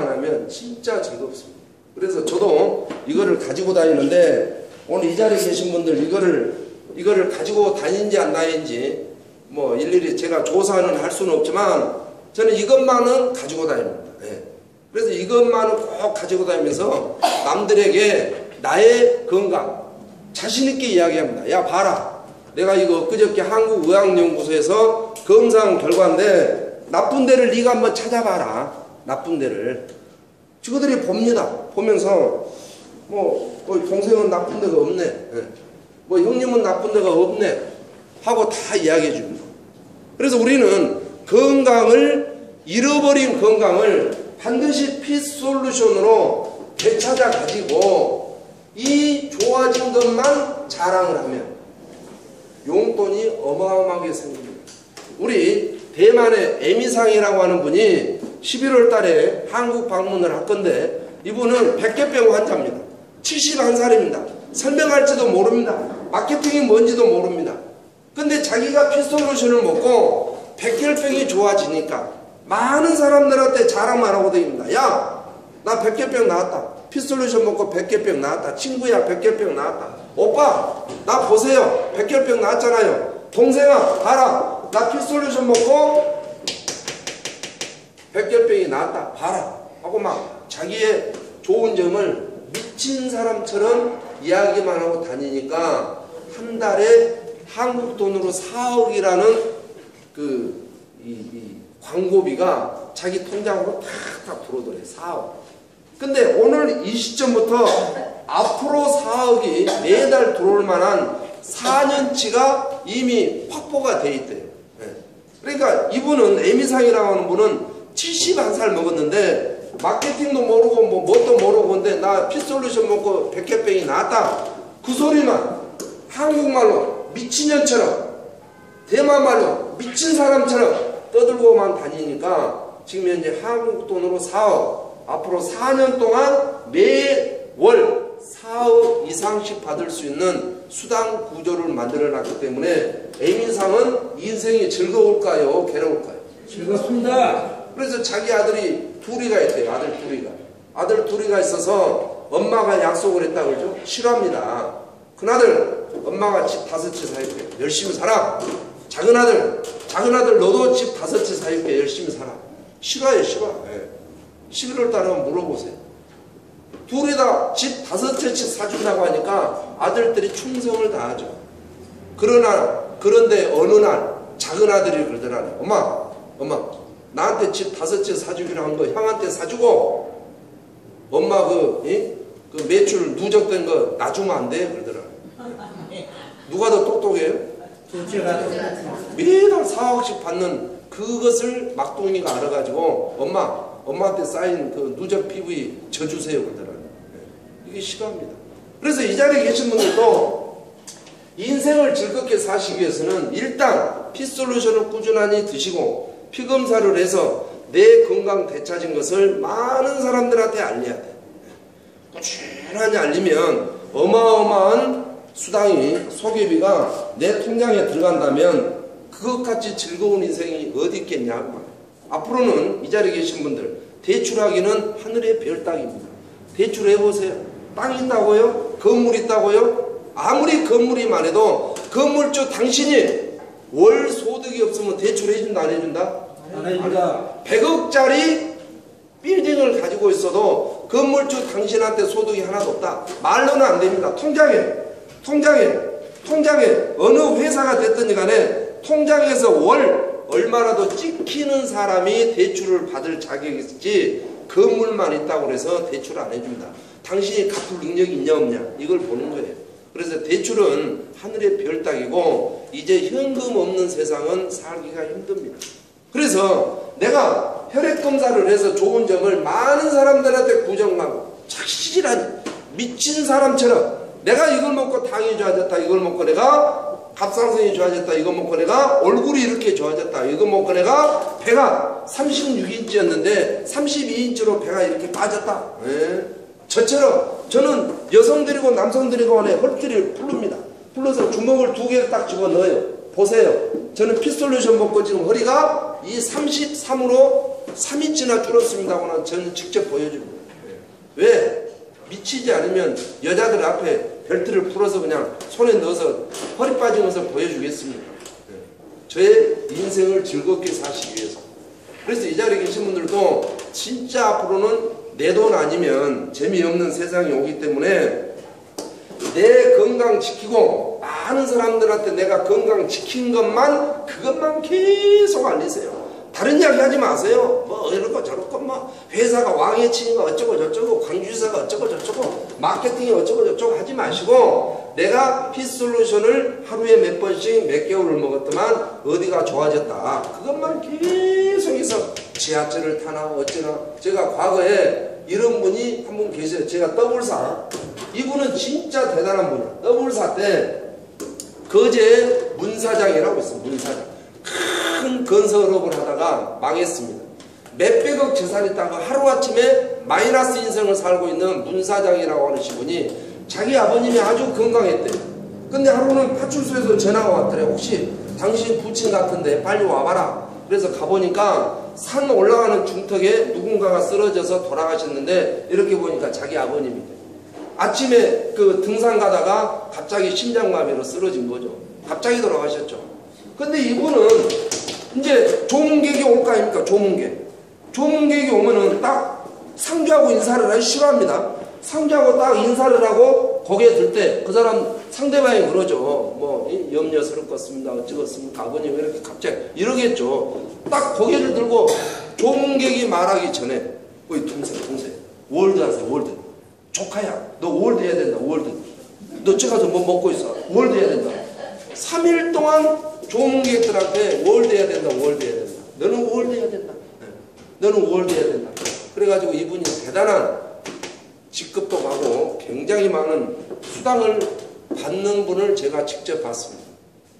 하면 진짜 즐겁습니다. 그래서 저도 이거를 가지고 다니는데, 오늘 이 자리에 계신 분들 이거를 가지고 다니는지 안 다니는지 뭐 일일이 제가 조사는 할 수는 없지만 저는 이것만은 가지고 다닙니다. 그래서 이것만은 꼭 가지고 다니면서 남들에게 나의 건강 자신 있게 이야기합니다. 야, 봐라, 내가 이거 엊그저께 한국의학연구소에서 검사한 결과인데 나쁜 데를 네가 한번 찾아봐라. 나쁜 데를 친구들이 봅니다. 보면서 뭐 동생은 나쁜 데가 없네, 뭐 형님은 나쁜 데가 없네 하고 다 이야기해 줍니다. 그래서 우리는 잃어버린 건강을 반드시 피솔루션으로 되찾아 가지고 이 좋아진 것만 자랑을 하면 용돈이 어마어마하게 생깁니다. 우리 대만의 에미상이라고 하는 분이 11월 달에 한국 방문을 할 건데, 이분은 백혈병 환자입니다. 71살입니다. 설명할지도 모릅니다. 마케팅이 뭔지도 모릅니다. 근데 자기가 피솔루션을 먹고 백혈병이 좋아지니까 많은 사람들한테 자랑만 하고 다닙니다. 야, 나 백혈병 나았다. 피솔루션 먹고 백혈병 나았다. 친구야, 백혈병 나았다. 오빠, 나 보세요. 백혈병 나았잖아요. 동생아, 봐라. 나 피솔루션 먹고 백혈병이 나았다. 봐라. 하고 막 자기의 좋은 점을 미친 사람처럼 이야기만 하고 다니니까 한 달에 한국 돈으로 4억이라는 이 광고비가 자기 통장으로 탁탁 들어오더래. 4억. 근데 오늘 이 시점부터 앞으로 4억이 매달 들어올 만한 4년치가 이미 확보가 돼 있대요. 그러니까 이분은 에미상이라고 하는 분은 71살 먹었는데 마케팅도 모르고 뭐 뭣도 모르고, 근데 나 피솔루션 먹고 백혈병이 나았다. 그 소리만 한국말로 미친년처럼, 대만말로 미친 사람처럼 떠들고만 다니니까 지금 현재 한국 돈으로 4억, 앞으로 4년 동안 매월 4억 이상씩 받을 수 있는 수당 구조를 만들어 놨기 때문에 에미상은 인생이 즐거울까요? 괴로울까요? 즐겁습니다. 그래서 자기 아들이 둘이가 있대요. 아들 둘이가 있어서 엄마가 약속을 했다고 그러죠. 싫어합니다. 큰아들, 엄마가 집 5채 사줄게. 열심히 살아. 작은 아들 너도 집 5채 사줄게. 열심히 살아. 싫어요. 11월 달에 한번 물어보세요. 둘이 다 집 5채씩 사준다고 하니까 아들들이 충성을 다하죠. 그런데 어느 날 작은 아들이 그러더라고요. 엄마, 나한테 집 5채 사주기로 한 거 형한테 사주고, 엄마 그 매출 누적된 거 놔주면 안 돼? 그러더라고요. 누가 더 똑똑해요? 둘째가 매달 4억씩 받는 그것을 막둥이가 알아가지고 엄마한테 쌓인 그 누적 PV 져주세요 그러더라고요. 이게 싫어합니다. 그래서 이 자리에 계신 분들도 인생을 즐겁게 사시기 위해서는 일단 피솔루션을 꾸준히 드시고 피검사를 해서 내 건강 되찾은 것을 많은 사람들한테 알려야 돼. 꾸준히 알리면 어마어마한 수당이, 소개비가 내 통장에 들어간다면 그것같이 즐거운 인생이 어디 있겠냐고. 앞으로는 이 자리에 계신 분들 대출하기는 하늘의 별 따기입니다. 대출해보세요. 땅 있다고요? 건물 있다고요? 아무리 건물이만 해도 건물주 당신이 월 소득이 없으면 대출해준다 안 해준다? 안 해준다. 100억짜리 빌딩을 가지고 있어도 건물주 당신한테 소득이 하나도 없다. 말로는 안 됩니다. 통장에 어느 회사가 됐든지 간에 통장에서 월 얼마라도 찍히는 사람이 대출을 받을 자격이 있지 건물만 있다고 해서 대출을 안 해준다. 당신이 갚을 능력이 있냐 없냐 이걸 보는 거예요. 그래서 대출은 하늘의 별 따기고 이제 현금 없는 세상은 살기가 힘듭니다. 그래서 내가 혈액검사를 해서 좋은 점을 많은 사람들한테 부정하고 착실하니 미친 사람처럼 내가 이걸 먹고 당이 좋아졌다, 이걸 먹고 내가 갑상선이 좋아졌다, 이거 먹고 내가 얼굴이 이렇게 좋아졌다, 이거 먹고 내가 배가 36인치였는데 32인치로 배가 이렇게 빠졌다. 저처럼 저는 여성들이고 남성들이고 간에 허리를 풀릅니다. 풀러서 주먹을 2개를 딱 집어넣어요. 보세요. 저는 피솔루션 먹고 지금 허리가 이 33으로 3인치나 줄었습니다고는 저는 직접 보여줍니다. 왜? 미치지 않으면 여자들 앞에 벨트를 풀어서 그냥 손에 넣어서 허리 빠진 것을 보여주겠습니다. 저의 인생을 즐겁게 사시기 위해서. 그래서 이 자리에 계신 분들도 진짜 앞으로는 내 돈 아니면 재미없는 세상이 오기 때문에 내 건강 지키고 많은 사람들한테 내가 건강 지킨 그것만 계속 알리세요. 다른 이야기 하지 마세요. 뭐 이러고 저러고 뭐 회사가 왕의 치니까 어쩌고 저쩌고 광주지사가 어쩌고 저쩌고 마케팅이 어쩌고 저쩌고 하지 마시고 내가 피솔루션을 하루에 몇 번씩 몇 개월을 먹었더만 어디가 좋아졌다. 그것만 계속해서 지하철을 타나 어쩌나. 제가 과거에 이런 분이 한 분 계세요. 제가 더블사. 이분은 진짜 대단한 분이에요. 더블사 때 거제 문사장이라고 있어요. 문사장. 큰 건설업을 하다가 망했습니다. 몇백억 재산이 있다가 하루아침에 마이너스 인생을 살고 있는 문사장이라고 하는 분이 자기 아버님이 아주 건강했대요. 근데 하루는 파출소에서 전화가 왔더래. 혹시 당신 부친 같은데 빨리 와봐라. 그래서 가보니까 산 올라가는 중턱에 누군가가 쓰러져서 돌아가셨는데 이렇게 보니까 자기 아버님이래. 아침에 그 등산 가다가 갑자기 심장마비로 쓰러진 거죠. 갑자기 돌아가셨죠. 근데 이분은 이제 조문객이 올 거 아닙니까? 조문객이 오면은 딱 상주하고 인사를 하기 싫어합니다. 상주하고 딱 인사를 하고 고개 들 때 그 사람 상대방이 그러죠. 뭐 염려스럽겠습니다. 어쩌겠습니까? 아버님 왜 이렇게 갑자기 이러겠죠. 딱 고개를 들고 조문객이 말하기 전에 어이 동생 월드 하세요. 월드. 조카야 너 월드 해야 된다. 월드. 너 저 가서 뭐 먹고 있어. 월드 해야 된다. 3일 동안 조문객들한테 월드 해야 된다. 월드 해야 된다. 너는 월드 해야 된다. 너는 월드 해야 된다. 그래가지고 이분이 대단한 직급도 가고 굉장히 많은 수당을 받는 분을 제가 직접 봤습니다.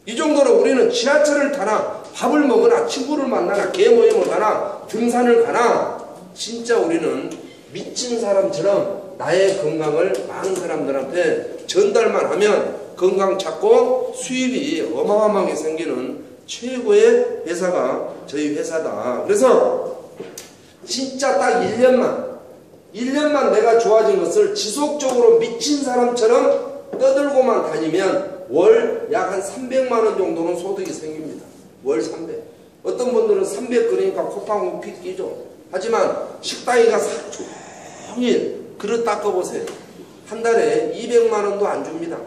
이 정도로 우리는 지하철을 타나 밥을 먹으나 친구를 만나나 개모임을 가나 등산을 가나 진짜 우리는 미친 사람처럼 나의 건강을 많은 사람들한테 전달만 하면 건강 찾고 수입이 어마어마하게 생기는 최고의 회사가 저희 회사다. 그래서 진짜 딱 1년만 내가 좋아진 것을 지속적으로 미친 사람처럼 떠들고만 다니면 월 약 한 300만 원 정도는 소득이 생깁니다. 월 300. 어떤 분들은 300 그러니까 콧방울 피 끼죠. 하지만 식당에 가서 종일 그릇 닦아보세요. 한 달에 200만 원도 안 줍니다.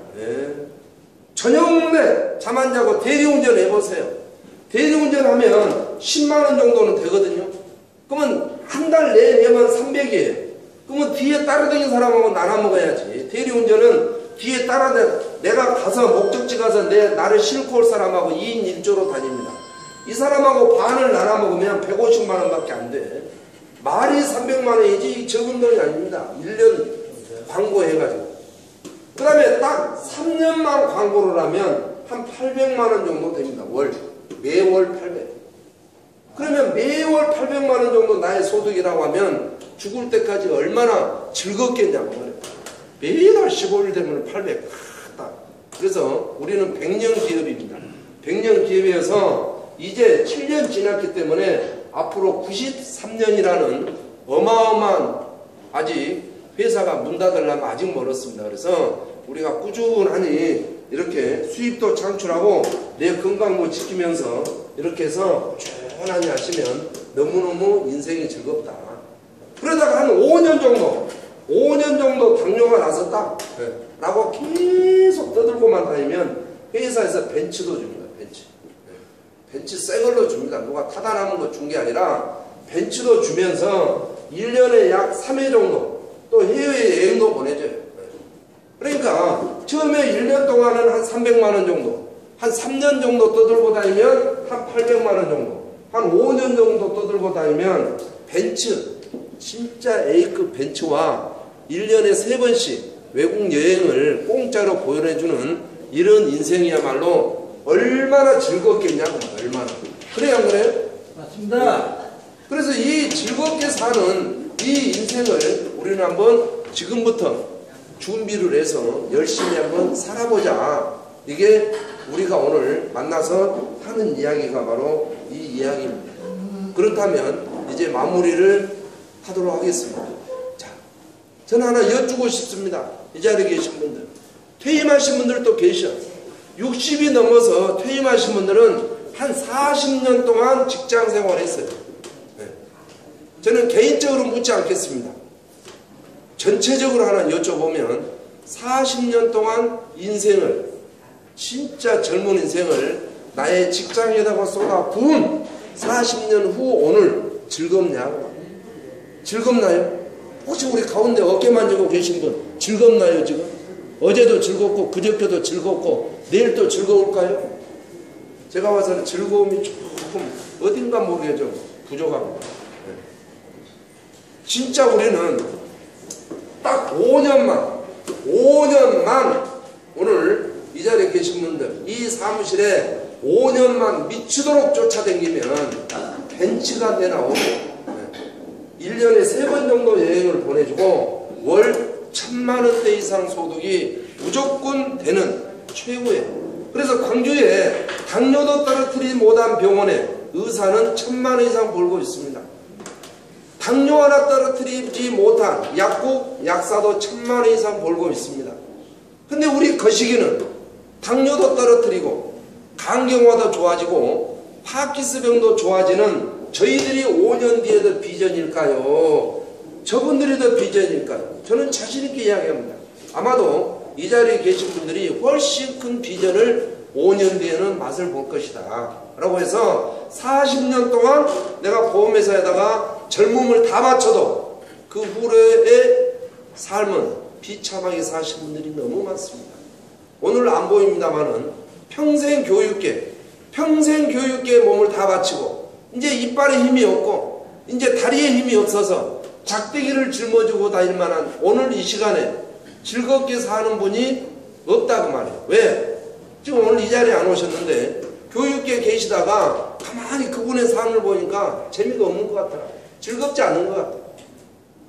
저녁에 잠 안 자고 대리운전 해보세요. 대리운전 하면 10만 원 정도는 되거든요. 그러면 한 달 내면 300이에요. 그러면 뒤에 따라다니는 사람하고 나눠 먹어야지. 대리운전은 뒤에 내가 가서 목적지 가서 나를 싣고 올 사람하고 2인 1조로 다닙니다. 이 사람하고 반을 나눠 먹으면 150만 원밖에 안 돼. 말이 300만 원이지 적은 돈이 아닙니다. 1년 광고해가지고. 그 다음에 딱 3년만 광고를 하면 한 800만 원 정도 됩니다. 매월 800. 그러면 매월 800만 원 정도 나의 소득이라고 하면 죽을 때까지 얼마나 즐겁겠냐고 말이에요. 매달 15일 되면 800. 그래서 우리는 100년 기업입니다. 100년 기업이어서 이제 7년 지났기 때문에 앞으로 93년이라는 어마어마한 아직 회사가 문 닫으려면 아직 멀었습니다. 그래서 우리가 꾸준하니 이렇게 수입도 창출하고 내 건강도 지키면서 이렇게 해서 꾸준하니 하시면 너무너무 인생이 즐겁다. 그러다가 한 5년 정도 당뇨가 나섰다 라고 계속 떠들고만 다니면 회사에서 벤츠도 줍니다. 벤츠 새 걸로 줍니다. 누가 타다 남은 거 준 게 아니라 벤츠도 주면서 1년에 약 3회 정도 또 해외 여행도 보내줘요. 그러니까 처음에 1년 동안은 한 300만 원 정도, 한 3년 정도 떠들고 다니면 한 800만 원 정도, 한 5년 정도 떠들고 다니면 벤츠, 진짜 A급 벤츠와 1년에 3번씩 외국 여행을 공짜로 보여주는 이런 인생이야말로 얼마나 즐겁겠냐고. 얼마나. 그래요 안 그래요? 맞습니다. 그래서 이 즐겁게 사는 이 인생을 우리는 한번 지금부터 준비를 해서 열심히 한번 살아보자. 이게 우리가 오늘 만나서 하는 이야기가 바로 이 이야기입니다. 그렇다면 이제 마무리를 하도록 하겠습니다. 자, 저는 하나 여쭈고 싶습니다. 이 자리에 계신 분들, 퇴임하신 분들도 계셔. 60이 넘어서 퇴임하신 분들은 한 40년 동안 직장 생활했어요. 저는 개인적으로 묻지 않겠습니다. 전체적으로 하나 여쭤보면 40년 동안 인생을, 진짜 젊은 인생을 나의 직장에다가 쏟아 부은 40년 후 오늘 즐겁냐고. 즐겁나요? 혹시 우리 가운데 어깨 만지고 계신 분 즐겁나요 지금? 어제도 즐겁고 그저께도 즐겁고 내일도 즐거울까요? 제가 봐서는 즐거움이 조금 어딘가 모르게 좀 부족합니다. 진짜 우리는 딱 5년만 오늘 이 자리에 계신 분들 이 사무실에 5년만 미치도록 쫓아다니면 벤츠가 내나오고 1년에 3번 정도 여행을 보내주고 월 1000만 원대 이상 소득이 무조건 되는 최고예요. 그래서 광주에 당뇨도 떨어뜨리지 못한 병원에 의사는 1000만 원 이상 벌고 있습니다. 당뇨 하나 떨어뜨리지 못한 약국, 약사도 1000만 원 이상 벌고 있습니다. 근데 우리 거시기는 당뇨도 떨어뜨리고 간경화도 좋아지고 파킨슨병도 좋아지는 저희들이 5년 뒤에도 비전일까요? 저분들이 더 비전일까요? 저는 자신있게 이야기합니다. 아마도 이 자리에 계신 분들이 훨씬 큰 비전을 5년 뒤에는 맛을 볼 것이다 라고 해서 40년 동안 내가 보험회사에다가 젊음을 다 바쳐도 그 후래의 삶은 비참하게 사신 분들이 너무 많습니다. 오늘 안 보입니다만은 평생 교육계에 몸을 다 바치고 이제 이빨에 힘이 없고 이제 다리에 힘이 없어서 작대기를 짊어지고 다닐 만한 오늘 이 시간에 즐겁게 사는 분이 없다고 말이에요. 왜? 지금 오늘 이 자리에 안 오셨는데 교육계에 계시다가 가만히 그분의 삶을 보니까 재미가 없는 것 같더라. 즐겁지 않은 것 같아요.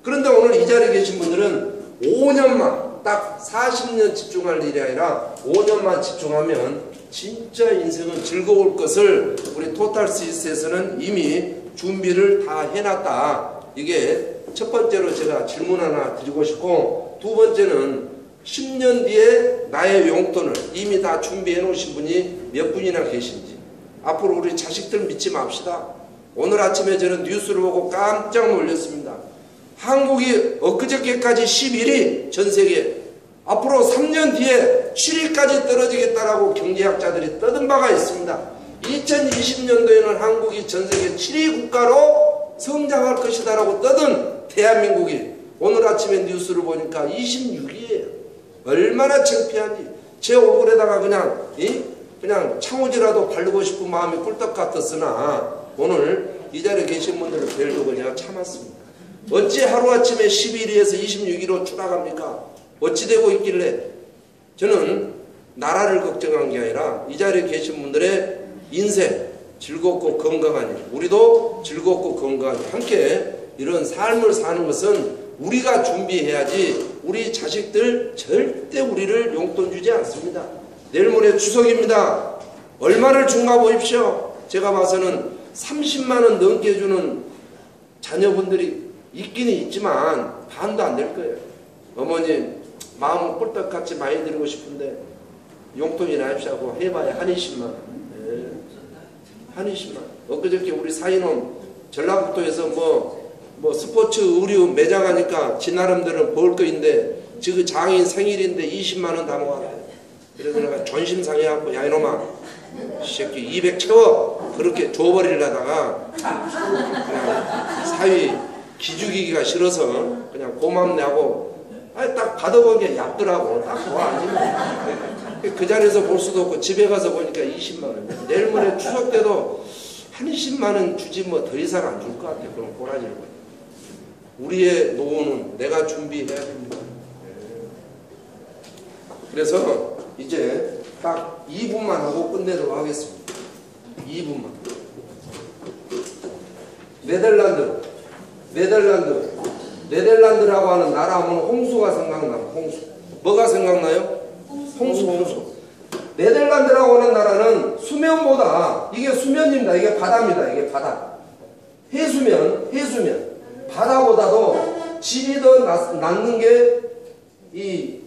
그런데 오늘 이 자리에 계신 분들은 5년만 딱 40년 집중할 일이 아니라 5년만 집중하면 진짜 인생은 즐거울 것을 우리 토탈스위스에서는 이미 준비를 다 해놨다. 이게 첫 번째로 제가 질문 하나 드리고 싶고, 두 번째는 10년 뒤에 나의 용돈을 이미 다 준비해 놓으신 분이 몇 분이나 계신지. 앞으로 우리 자식들 믿지 맙시다. 오늘 아침에 저는 뉴스를 보고 깜짝 놀랐습니다. 한국이 엊그저께까지 11위 전세계, 앞으로 3년 뒤에 7위까지 떨어지겠다라고 경제학자들이 떠든 바가 있습니다. 2020년도에는 한국이 전세계 7위 국가로 성장할 것이다라고 떠든 대한민국이 오늘 아침에 뉴스를 보니까 26위예요. 얼마나 창피한지. 제 얼굴에다가 그냥 창호지라도 바르고 싶은 마음이 꿀떡 같았으나 오늘 이 자리에 계신 분들을 뵈려고 그냥 참았습니다. 어찌 하루아침에 11위에서 26위로 추락합니까? 어찌 되고 있길래 저는 나라를 걱정한 게 아니라 이 자리에 계신 분들의 인생 즐겁고 건강한 일, 우리도 즐겁고 건강한 일, 함께 이런 삶을 사는 것은 우리가 준비해야지 우리 자식들 절대 우리를 용돈 주지 않습니다. 내일 모레 추석입니다. 얼마를 준가 보십시오. 제가 봐서는 30만 원 넘게 주는 자녀분들이 있기는 있지만 반도 안 될 거예요. 어머님 마음은 꿀떡같이 많이 드리고 싶은데 용돈이나 합시고 해봐야 한 20만 원. 한 20만 원. 엊그저께 우리 사이놈 전라북도에서 뭐 스포츠 의류 매장하니까 지 나름대로 벌 거인데 지금 장인 생일인데 20만 원 다 모았대. 그래서 내가 존심상해갖고 야 이놈아 이 새끼 200 채워 그렇게 줘버리려다가 그냥 사위 기죽이기가 싫어서 그냥 고맙네 하고 아니 딱 받아본 게 얕더라고. 딱 앉으면 그 자리에서 볼 수도 없고 집에 가서 보니까 20만 원. 내일 모레 추석 때도 한 20만 원 주지 뭐 더 이상 안 줄 것 같아. 그럼 꼬라지를 거야. 우리의 노후는 내가 준비해야 됩니다. 그래서 이제 딱 2분만 하고 끝내도록 하겠습니다. 2분만. 네덜란드라고 하는 나라 하면 홍수가 생각나요. 홍수. 뭐가 생각나요? 홍수. 네덜란드라고 하는 나라는 수면보다 이게 수면입니다. 이게 바다입니다. 이게 바다. 해수면. 바다보다도 질이 더 낮는 게 이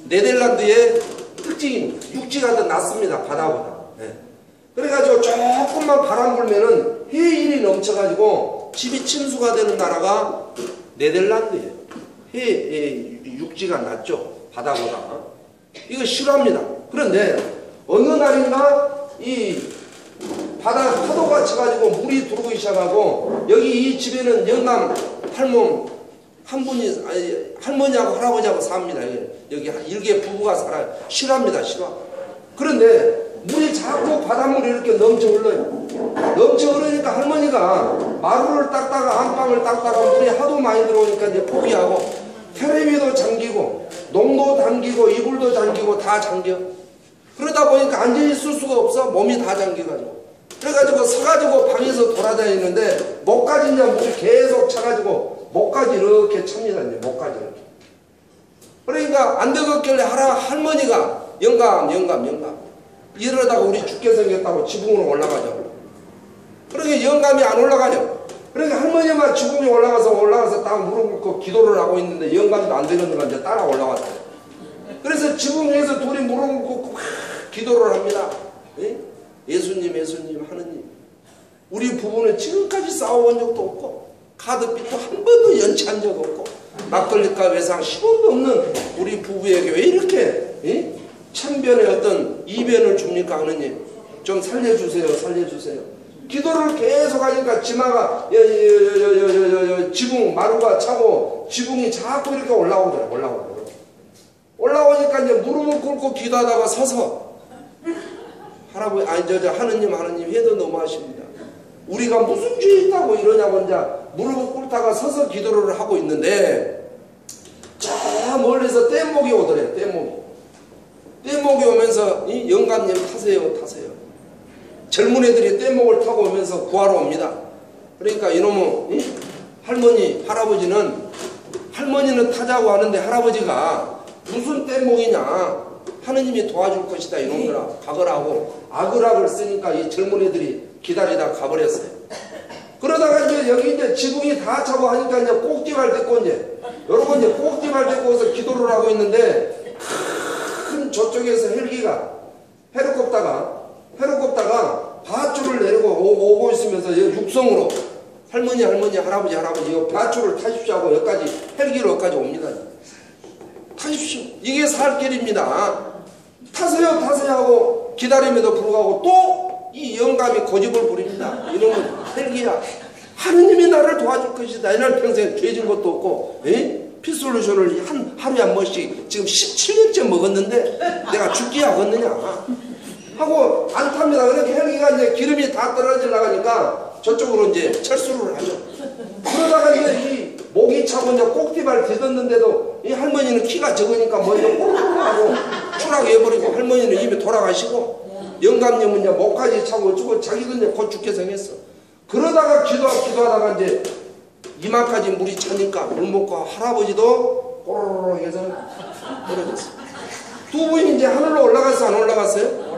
네덜란드의 특징입니다. 육지가 더 낮습니다. 바다보다. 네. 그래가지고 조금만 바람 불면은 해일이 넘쳐가지고 집이 침수가 되는 나라가 네덜란드예요. 육지가 낮죠. 바다보다. 이거 싫어합니다. 그런데 어느 날인가 이 바다 파도가 쳐가지고 물이 들어오기 시작하고 여기 이 집에는 영남 한 분이 할머니하고 할아버지하고 삽니다. 여기 일개 부부가 살아요. 싫어합니다. 싫어. 그런데 물이 자꾸 바닷물이 이렇게 넘쳐 흘러요. 넘쳐 흐르니까 할머니가 마루를 닦다가 안방을 닦다가 물이 하도 많이 들어오니까 이제 포기하고 테레비도 잠기고 농도 잠기고 이불도 잠기고 다 잠겨. 그러다 보니까 앉아 있을 수가 없어. 몸이 다 잠겨가지고. 그래가지고 서가지고 방에서 돌아다니는데 목까지 이제 물이 계속 차가지고 목까지 이렇게 찹니다. 이제 목까지 이렇게. 그러니까 안 되겠길래 할머니가 영감 이러다가 우리 죽게 생겼다고 지붕으로 올라가죠. 그러니까 영감이 안 올라가죠. 그러니까 할머니만 지붕에 올라가서 딱 무릎 꿇고 기도를 하고 있는데 영감도 안 되는 데가 이제 따라 올라왔어요. 그래서 지붕 위에서 둘이 무릎 꿇고 기도를 합니다. 예? 예수님 하느님 우리 부부는 지금까지 싸워본 적도 없고 카드빚도 한 번도 연체한 적 없고 막걸리값 외상 10원도 없는 우리 부부에게 왜 이렇게 예? 천변의 어떤 이변을 줍니까 하느님 좀 살려주세요. 기도를 계속 하니까 지마가 지붕 마루가 차고 지붕이 자꾸 이렇게 올라오니까 이제 무릎을 꿇고 기도하다가 서서 할아버지 하느님 해도 너무하십니다. 우리가 무슨 죄 있다고 이러냐고 이제 무릎을 꿇다가 서서 기도를 하고 있는데 저 멀리서 뗏목이 오더래요. 뗏목이 오면서 이 영감님 타세요. 젊은 애들이 뗏목을 타고 오면서 구하러 옵니다. 그러니까 이놈은 할아버지는 타자고 하는데 할아버지가 무슨 뗏목이냐 하느님이 도와줄 것이다 이놈들아 가거라 하고 악을악을 쓰니까 이 젊은 애들이 기다리다 가버렸어요. 그러다가 이제 여기 이제 지붕이 다 차고 하니까 이제 꼭지발 데리고 여러분 이제 꼭지발 데리고서 기도를 하고 있는데 큰 저쪽에서 헬기가 헤licopter가 밧줄을 내리고 오고 있으면서 여기 육성으로 할머니 할아버지 이 밧줄을 타십시오 하고 여기까지 헬기로 여기까지 옵니다. 타십시오. 이게 살 길입니다. 타세요 하고 기다림에도 불구하고 또 이 영감이 고집을 부립니다. 이놈은 헬기야. 하느님이 나를 도와줄 것이다. 이날 평생 죄진 것도 없고 피솔루션을 하루에 한 번씩 지금 17년째 먹었는데 내가 죽기 하겠느냐 하고 안 탑니다. 그렇게 헬기가 이제 기름이 다 떨어지려고 하니까 저쪽으로 이제 철수를 하죠. 그러다가 이제 이 목이 차고 이제 꼭지발 뒤졌는데도 이 할머니는 키가 적으니까 먼저 꼬르륵하고 추락해버리고 할머니는 이미 돌아가시고 영감님은 이제 목까지 차고 어쩌고 자기도 이제 곧 죽게 생겼어. 그러다가 기도하다가 이제 이마까지 물이 차니까 물 먹고 할아버지도 꼬르륵 해서 떨어졌어. 두 분이 이제 하늘로 올라갔어 안 올라갔어요?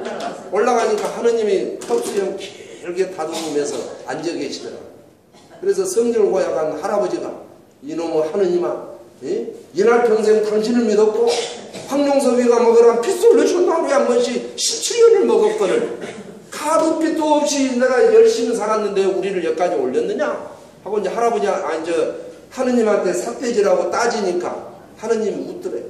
올라가니까 하느님이 컵수염 길게 다듬으면서 앉아 계시더라. 그래서 성전을 고약한 할아버지가 이놈의 하느님아, 이날 평생 당신을 믿었고 황룡섭이가 먹으란 핏솔루션 하루에 한 번씩 17년을 먹었거늘 가루빛도 없이 내가 열심히 살았는데 우리를 여기까지 올렸느냐 하고 이제 할아버지 하느님한테 삿대질하고 따지니까 하느님이 웃더래.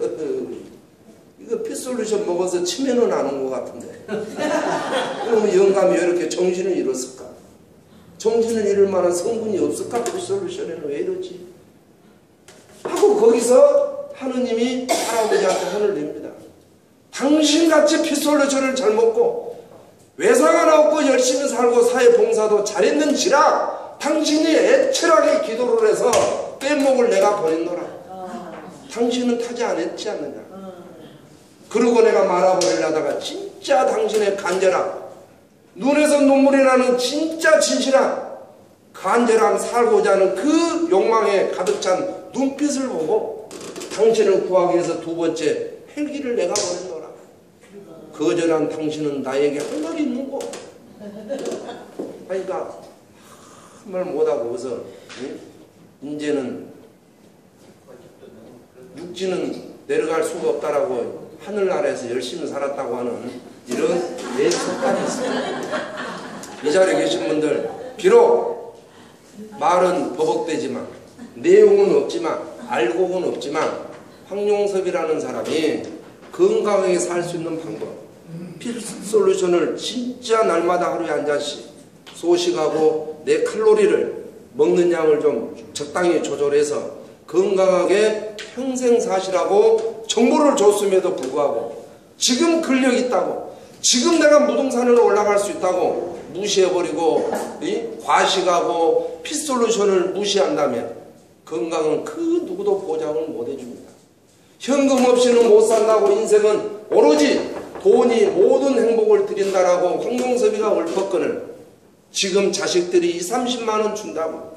이거 핏솔루션 먹어서 치매는 안 온 것 같은데 그러면 영감이 왜 이렇게 정신을 잃었을까? 정신을 잃을 만한 성분이 없을까? 핏솔루션에는 왜 이러지? 하고 거기서 하느님이 할아버지한테 혼을 냅니다. 당신같이 핏솔루션을 잘 먹고 외상 하나 없고 열심히 살고 사회봉사도 잘했는지라 당신이 애철하게 기도를 해서 뗏목을 내가 보냈노라. 당신은 타지 않았지 않느냐. 그러고 내가 말아버리려다가 진짜 당신의 간절함, 눈에서 눈물이 나는 진짜 진실한 간절함, 살고자 하는 그 욕망에 가득 찬 눈빛을 보고 당신을 구하기 위해서 두 번째 헬기를 내가 보냈노라. 거절한 당신은 나에게 할 말이 있는고. 그러니까 한 말 못하고 그래서 이제는 육지는 내려갈 수가 없다라고 하늘나라에서 열심히 살았다고 하는 이런 예술까지 있습니다. 이 자리에 계신 분들 비록 말은 버벅대지만 내용은 없지만 알고는 없지만 황룡섭이라는 사람이 건강하게 살 수 있는 방법, 핏솔루션을 진짜 날마다 하루에 한 잔씩 소식하고 내 칼로리를 먹는 양을 좀 적당히 조절해서 건강하게 평생 사시라고 정보를 줬음에도 불구하고 지금 근력 있다고 지금 내가 무등산을 올라갈 수 있다고 무시해버리고 과식하고 핏솔루션을 무시한다면 건강은 그 누구도 보장을 못 해줍니다. 현금 없이는 못 산다고 인생은 오로지 돈이 모든 행복을 드린다라고 황룡섭이가 읊었거늘 지금 자식들이 20, 30만 원 준다고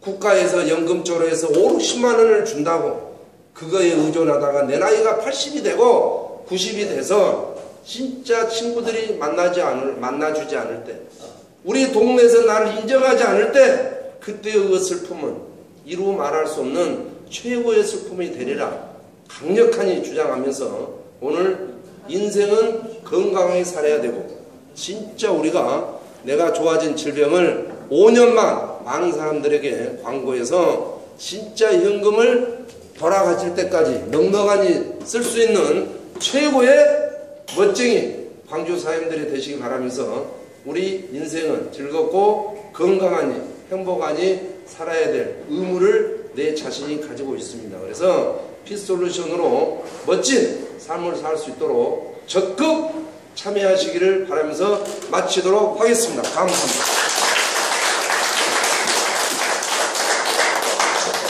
국가에서 연금조로 해서 5, 60만 원을 준다고 그거에 의존하다가 내 나이가 80이 되고 90이 돼서 진짜 친구들이 만나주지 않을 때 우리 동네에서 나를 인정하지 않을 때 그때의 그 슬픔은 이루 말할 수 없는 최고의 슬픔이 되리라 강력하니 주장하면서 오늘 인생은 건강하게 살아야 되고 진짜 우리가 내가 좋아진 질병을 5년만 많은 사람들에게 광고해서 진짜 현금을 돌아가실 때까지 넉넉하니 쓸 수 있는 최고의 멋쟁이 광주 사람들이 되시기 바라면서 우리 인생은 즐겁고 건강하니 행복하니 살아야 될 의무를 내 자신이 가지고 있습니다. 그래서 핏솔루션으로 멋진 삶을 살 수 있도록 적극 참여하시기를 바라면서 마치도록 하겠습니다. 감사합니다.